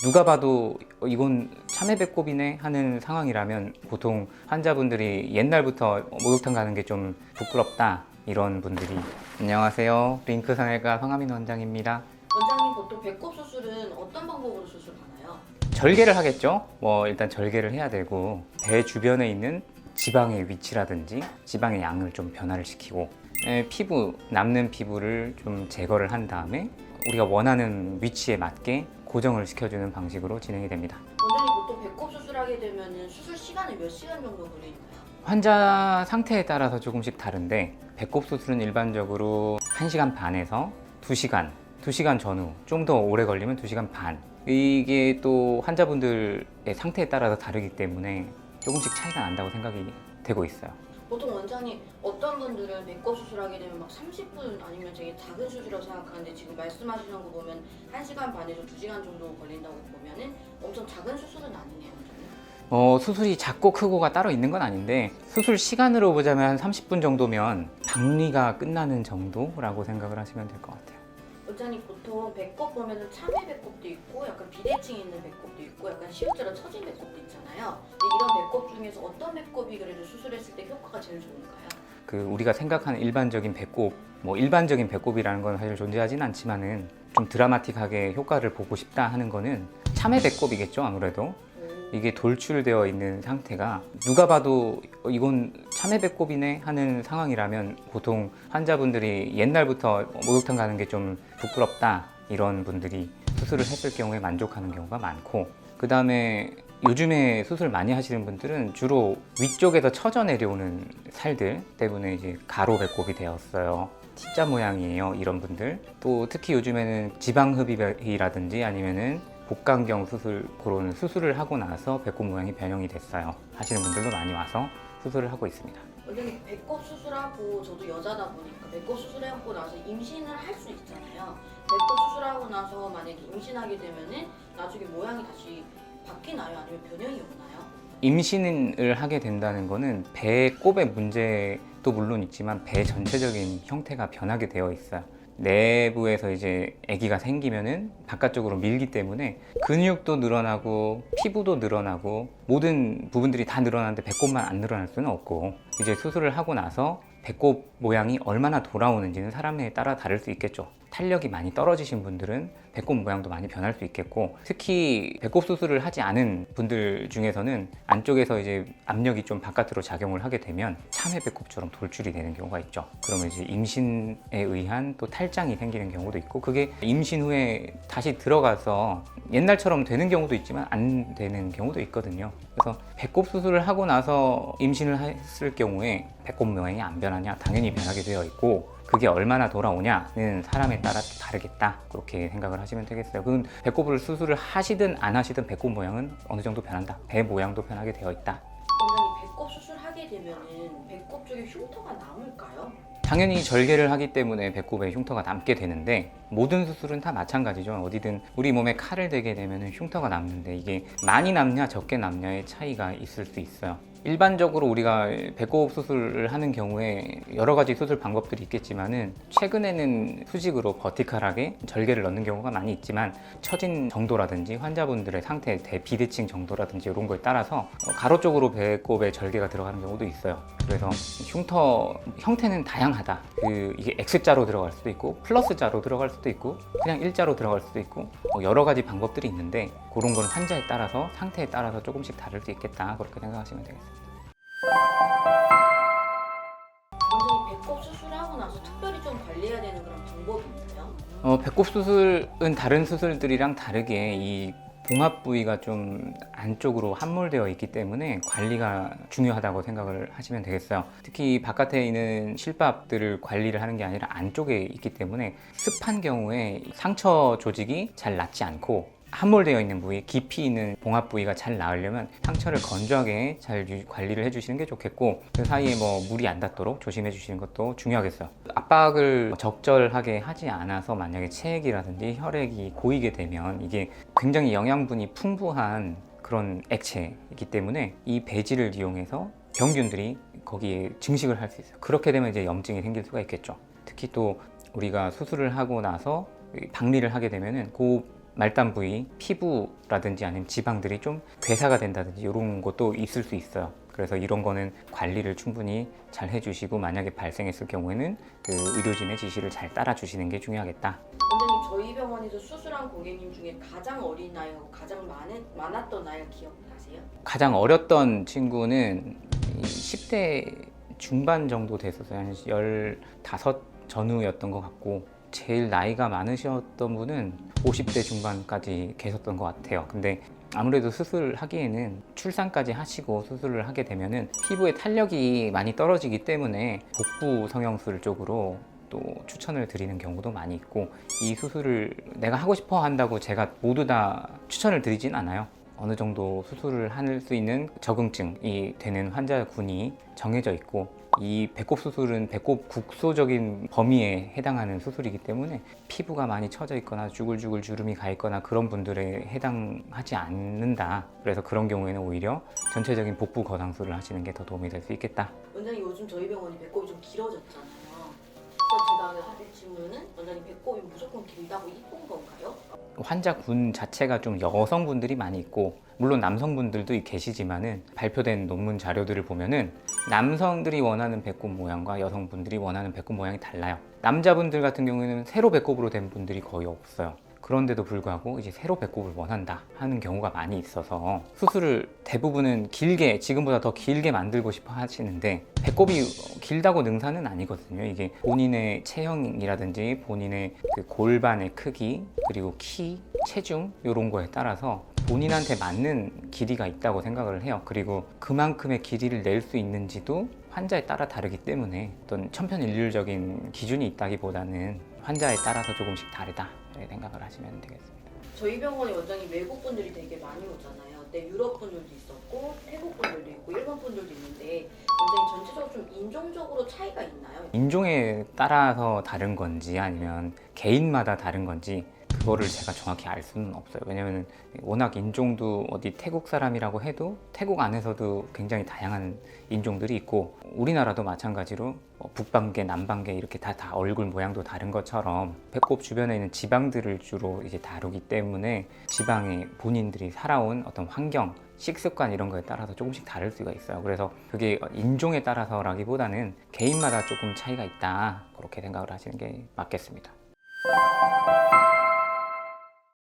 누가 봐도 이건 참외 배꼽이네 하는 상황이라면 보통 환자분들이 옛날부터 목욕탕 가는 게 좀 부끄럽다 이런 분들이. 안녕하세요, 링크 성형외과 황하민 원장입니다. 원장님, 보통 배꼽 수술은 어떤 방법으로 수술하나요? 절개를 하겠죠. 일단 절개를 해야 되고, 배 주변에 있는 지방의 위치라든지 지방의 양을 좀 변화를 시키고, 피부, 남는 피부를 좀 제거를 한 다음에 우리가 원하는 위치에 맞게 고정을 시켜주는 방식으로 진행이 됩니다. 원장님, 보통 배꼽 수술하게 되면 수술 시간이 몇 시간 정도 걸리나요? 환자 상태에 따라서 조금씩 다른데, 배꼽 수술은 일반적으로 1시간 반에서 2시간, 2시간 전후, 좀 더 오래 걸리면 2시간 반. 이게 또 환자분들의 상태에 따라서 다르기 때문에 조금씩 차이가 난다고 생각이 되고 있어요. 보통 원장님, 어떤 분들은 배꼽 수술하게 되면 막 30분 아니면 되게 작은 수술이라고 생각하는데, 지금 말씀하시는 거 보면 1시간 반에서 2시간 정도 걸린다고 보면은 엄청 작은 수술은 아니네요, 원장님. 수술이 작고 크고가 따로 있는 건 아닌데, 수술 시간으로 보자면 한 30분 정도면 박리가 끝나는 정도라고 생각을 하시면 될 것 같아요. 원장님, 보통 배꼽 보면은 참외 배꼽도 있고 약간 비대칭 있는 배꼽도 있고 약간 시옷처럼 처진 배꼽도 있잖아요. 근데 이런 배꼽 중에서 어떤 배꼽이 그래도 수술했을 때 효과가 제일 좋을까요? 우리가 생각하는 일반적인 배꼽, 일반적인 배꼽이라는 건 사실 존재하진 않지만은 좀 드라마틱하게 효과를 보고 싶다 하는 거는 참외 배꼽이겠죠, 아무래도. 이게 돌출되어 있는 상태가 누가 봐도 이건 참외 배꼽이네 하는 상황이라면 보통 환자분들이 옛날부터 목욕탕 가는 게 좀 부끄럽다 이런 분들이 수술을 했을 경우에 만족하는 경우가 많고, 그 다음에 요즘에 수술 많이 하시는 분들은 주로 위쪽에서 처져 내려오는 살들 때문에 이제 가로 배꼽이 되었어요. T자 모양이에요, 이런 분들. 또 특히 요즘에는 지방흡입이라든지 아니면은 복강경 수술, 그런 수술을 하고 나서 배꼽 모양이 변형이 됐어요 하시는 분들도 많이 와서 수술을 하고 있습니다. 원장님, 배꼽 수술하고 저도 여자다 보니까 배꼽 수술하고 나서 임신을 할 수 있잖아요. 배꼽 수술하고 나서 만약에 임신하게 되면은 나중에 모양이 다시 바뀌나요? 아니면 변형이 오나요? 임신을 하게 된다는 거는 배꼽의 문제도 물론 있지만 배 전체적인 형태가 변하게 되어 있어요. 내부에서 이제 아기가 생기면은 바깥쪽으로 밀기 때문에 근육도 늘어나고 피부도 늘어나고 모든 부분들이 다 늘어나는데 배꼽만 안 늘어날 수는 없고, 이제 수술을 하고 나서 배꼽 모양이 얼마나 돌아오는지는 사람에 따라 다를 수 있겠죠. 탄력이 많이 떨어지신 분들은 배꼽 모양도 많이 변할 수 있겠고, 특히 배꼽 수술을 하지 않은 분들 중에서는 안쪽에서 이제 압력이 좀 바깥으로 작용을 하게 되면 참외 배꼽처럼 돌출이 되는 경우가 있죠. 그러면 이제 임신에 의한 또 탈장이 생기는 경우도 있고, 그게 임신 후에 다시 들어가서 옛날처럼 되는 경우도 있지만 안 되는 경우도 있거든요. 그래서 배꼽 수술을 하고 나서 임신을 했을 경우에 배꼽 모양이 안 변하냐? 당연히 변하게 되어 있고, 그게 얼마나 돌아오냐는 사람에 따라 또 다르겠다, 그렇게 생각을 하시면 되겠어요. 그건 배꼽을 수술을 하시든 안 하시든 배꼽 모양은 어느 정도 변한다, 배 모양도 변하게 되어 있다. 원장님, 배꼽 수술하게 되면은 배꼽 쪽에 흉터가 남을까요? 당연히 절개를 하기 때문에 배꼽에 흉터가 남게 되는데, 모든 수술은 다 마찬가지죠. 어디든 우리 몸에 칼을 대게 되면 흉터가 남는데, 이게 많이 남냐 적게 남냐의 차이가 있을 수 있어요. 일반적으로 우리가 배꼽 수술을 하는 경우에 여러 가지 수술 방법들이 있겠지만은, 최근에는 수직으로 버티컬하게 절개를 넣는 경우가 많이 있지만, 처진 정도라든지 환자분들의 상태, 대비대칭 정도라든지 이런 거에 따라서 가로 쪽으로 배꼽에 절개가 들어가는 경우도 있어요. 그래서 흉터 형태는 다양하다. 이게 X자로 들어갈 수도 있고 플러스자로 들어갈 수도 있고 그냥 일자로 들어갈 수도 있고, 여러 가지 방법들이 있는데, 그런 건 환자에 따라서 상태에 따라서 조금씩 다를 수 있겠다, 그렇게 생각하시면 되겠습니다. 원장님, 배꼽 수술하고 나서 특별히 좀 관리해야 되는 그런 방법이 있나요? 배꼽 수술은 다른 수술들이랑 다르게 이 봉합 부위가 좀 안쪽으로 함몰되어 있기 때문에 관리가 중요하다고 생각을 하시면 되겠어요. 특히 바깥에 있는 실밥들을 관리를 하는 게 아니라 안쪽에 있기 때문에 습한 경우에 상처 조직이 잘 낫지 않고, 함몰되어 있는 부위, 깊이 있는 봉합 부위가 잘 나으려면 상처를 건조하게 잘 관리를 해주시는 게 좋겠고, 그 사이에 물이 안 닿도록 조심해 주시는 것도 중요하겠어요. 압박을 적절하게 하지 않아서 만약에 체액이라든지 혈액이 고이게 되면 이게 굉장히 영양분이 풍부한 그런 액체이기 때문에 이 배지를 이용해서 병균들이 거기에 증식을 할 수 있어요. 그렇게 되면 이제 염증이 생길 수가 있겠죠. 특히 또 우리가 수술을 하고 나서 박리를 하게 되면은 그 말단 부위, 피부라든지 아니면 지방들이 좀 괴사가 된다든지 이런 것도 있을 수 있어요. 그래서 이런 거는 관리를 충분히 잘 해주시고 많약에 발생했을 경우에는 그 의료진의 지시를 잘 따라주시는 게 중요하겠다. 원장님 저희 병원에서 수술한 고객님 중에 가장 어린 나이하고 가장 많았던 나이를 기억나세요? 가장 어렸던 친구는 10대 중반 정도 됐었어요. 한 15 전후였던 것 같고 제일 나이가 많으셨던 분은 50대 중반까지 계셨던 것 같아요. 근데 아무래도 수술하기에는 출산까지 하시고 수술을 하게 되면은 피부의 탄력이 많이 떨어지기 때문에 복부 성형술 쪽으로 또 추천을 드리는 경우도 많이 있고 이 수술을 내가 하고 싶어 한다고 제가 모두 다 추천을 드리진 않아요. 어느 정도 수술을 할 수 있는 적응증이 되는 환자군이 정해져 있고 이 배꼽 수술은 배꼽 국소적인 범위에 해당하는 수술이기 때문에 피부가 많이 처져 있거나 주글주글 주름이 가 있거나 그런 분들에 해당하지 않는다. 그래서 그런 경우에는 오히려 전체적인 복부 거상술을 하시는 게 더 도움이 될 수 있겠다. 원장님 요즘 저희 병원이 배꼽이 좀 길어졌잖아요. 그래서 제가 하실 질문은 원장님 배꼽이 무조건 길다고 이쁜 건가요? 환자군 자체가 좀 여성분들이 많이 있고 물론 남성분들도 계시지만은 발표된 논문 자료들을 보면은 남성들이 원하는 배꼽 모양과 여성분들이 원하는 배꼽 모양이 달라요. 남자분들 같은 경우에는 세로 배꼽으로 된 분들이 거의 없어요. 그런데도 불구하고 이제 세로 배꼽을 원한다 하는 경우가 많이 있어서 수술을 대부분은 길게 지금보다 더 길게 만들고 싶어 하시는데 배꼽이 길다고 능사는 아니거든요. 이게 본인의 체형이라든지 본인의 그 골반의 크기 그리고 키, 체중 이런 거에 따라서 본인한테 맞는 길이가 있다고 생각을 해요. 그리고 그만큼의 길이를 낼 수 있는지도 환자에 따라 다르기 때문에 어떤 천편일률적인 기준이 있다기보다는 환자에 따라서 조금씩 다르다 생각을 하시면 되겠습니다. 저희 병원에 원장님 외국 분들이 되게 많이 오잖아요. 근데 유럽 분들도 있었고 태국 분들도 있고 일본 분들도 있는데 원장님 전체적으로 좀 인종적으로 차이가 있나요? 인종에 따라서 다른 건지 아니면 개인마다 다른 건지 그거를 제가 정확히 알 수는 없어요. 왜냐면 워낙 인종도 어디 태국 사람이라고 해도 태국 안에서도 굉장히 다양한 인종들이 있고 우리나라도 마찬가지로 북방계, 남방계 이렇게 다 얼굴 모양도 다른 것처럼 배꼽 주변에 있는 지방들을 주로 이제 다루기 때문에 지방에 본인들이 살아온 어떤 환경, 식습관 이런 거에 따라서 조금씩 다를 수가 있어요. 그래서 그게 인종에 따라서라기보다는 개인마다 조금 차이가 있다 그렇게 생각을 하시는 게 맞겠습니다.